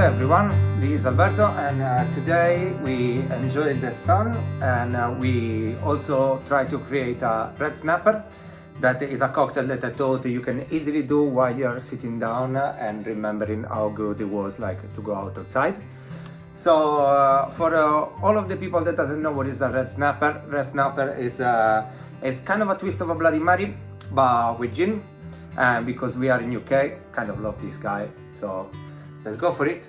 Hello everyone, this is Alberto, and today we enjoy the sun, and we also try to create a red snapper. That is a cocktail that I thought you can easily do while you're sitting down and remembering how good it was like to go outside. So for all of the people that doesn't know what is a red snapper is kind of a twist of a Bloody Mary, but with gin. And because we are in UK, kind of love this guy, so let's go for it.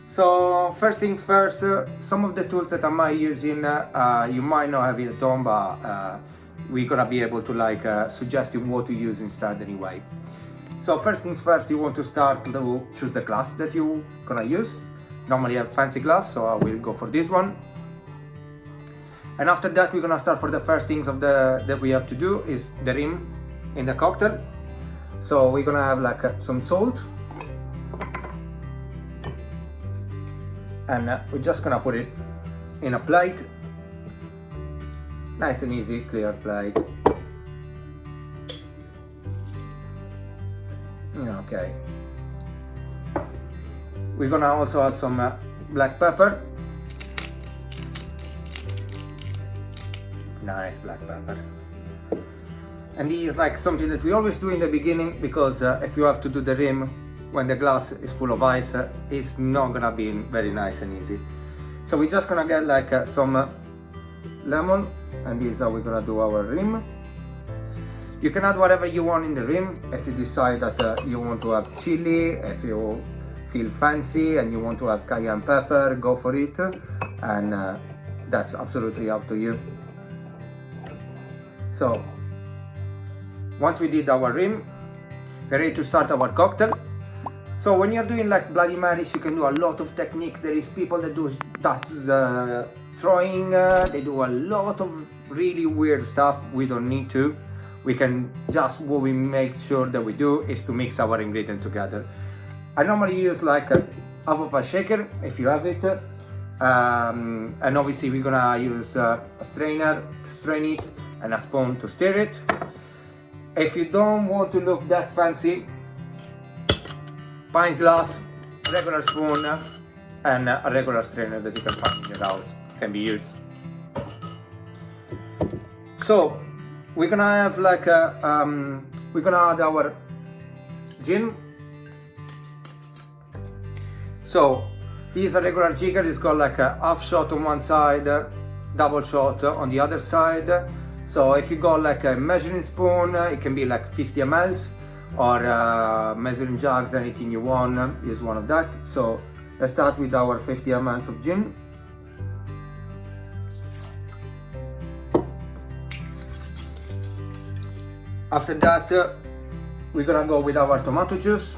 So first things first, some of the tools that I'm using, you might not have it at home, but we're gonna be able to suggest you what to use instead anyway. So first things first, you want to start to choose the glass that you're gonna use. Normally I have fancy glass, so I will go for this one. And after that, we're gonna start for the first things that we have to do is the rim in the cocktail. So we're gonna have some salt, and we're just gonna put it in a plate, nice and easy, clear plate. Okay. We're gonna also add some black pepper, nice black pepper. And this is like something that we always do in the beginning, because if you have to do the rim when the glass is full of ice, it's not gonna be very nice and easy. So we're just gonna get some lemon, and this is how we're gonna do our rim. You can add whatever you want in the rim. If you decide that you want to have chili, if you feel fancy and you want to have cayenne pepper, go for it, and that's absolutely up to you. So once we did our rim, we're ready to start our cocktail. So when you're doing like Bloody Marys, you can do a lot of techniques. There is people that do that throwing, they do a lot of really weird stuff. We don't need to. We can just, what we make sure that we do is to mix our ingredients together. I normally use half of a shaker, if you have it. And obviously we're gonna use a strainer to strain it and a spoon to stir it. If you don't want to look that fancy, pint glass, regular spoon, and a regular strainer that you can find in your house can be used. So we're gonna have we're gonna add our gin. So this is a regular jigger. It's got like a half shot on one side, double shot on the other side. So if you got like a measuring spoon, it can be like 50 ml, or measuring jugs, anything you want, use one of that. So let's start with our 50 ml of gin. After that, we're gonna go with our tomato juice.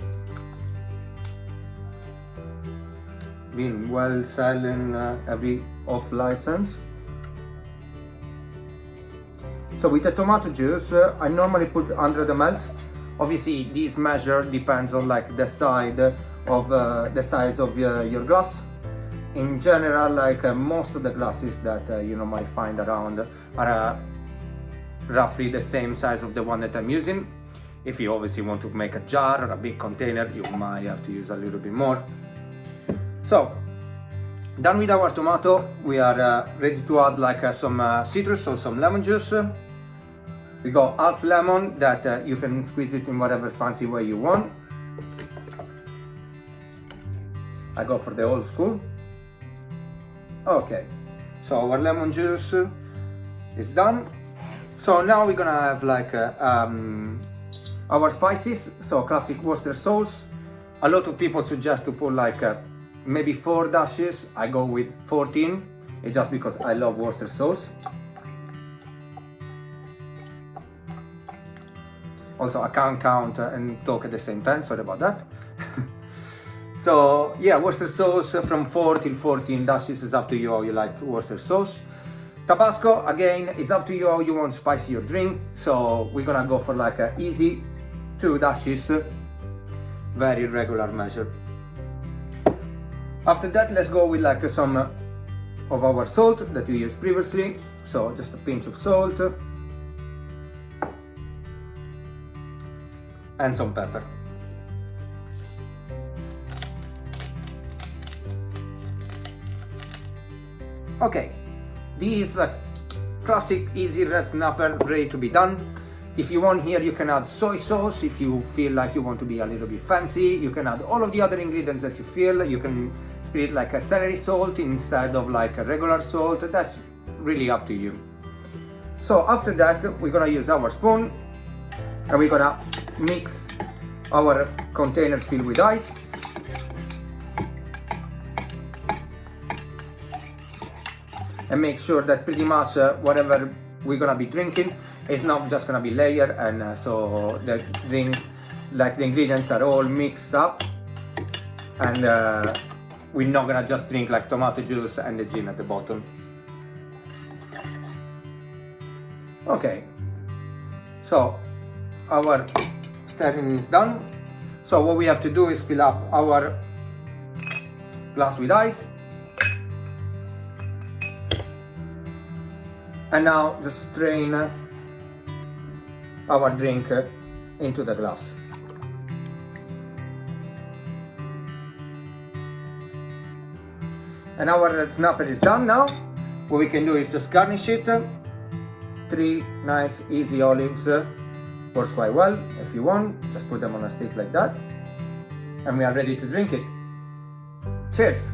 Been well selling every off license. So with the tomato juice, I normally put 100 ml. Obviously, this measure depends on the size of your glass. In general, most of the glasses that you might find around are roughly the same size of the one that I'm using. If you obviously want to make a jar or a big container, you might have to use a little bit more. So, done with our tomato, we are ready to add some citrus or some lemon juice. We got half lemon that you can squeeze it in whatever fancy way you want. I go for the old school. Okay, so our lemon juice is done. So now we're gonna have our spices. So classic Worcester sauce. A lot of people suggest to put maybe 4 dashes. I go with 14. It's just because I love Worcester sauce. Also, I can't count and talk at the same time, sorry about that. So yeah, Worcester sauce from 4 till 14 dashes is up to you how you like Worcester sauce. Tabasco, again, it's up to you how you want to spicy your drink. So we're gonna go for a easy 2 dashes, very regular measure. After that, let's go with some of our salt that we used previously. So just a pinch of salt. And some pepper. Okay, this is a classic easy red snapper ready to be done. If you want here, you can add soy sauce. If you feel like you want to be a little bit fancy, you can add all of the other ingredients that you feel. You can split like a celery salt instead of like a regular salt. That's really up to you. So after that, we're gonna use our spoon and we're gonna mix our container filled with ice. And make sure that pretty much whatever we're gonna be drinking is not just gonna be layered, and so the drink, like the ingredients are all mixed up, and we're not gonna just drink like tomato juice and the gin at the bottom. Okay, so our stirring is done. So what we have to do is fill up our glass with ice. And now just strain our drink into the glass. And our red snapper is done now. What we can do is just garnish it. 3 nice easy olives works quite well. If you want, just put them on a stick like that. And we are ready to drink it. Cheers!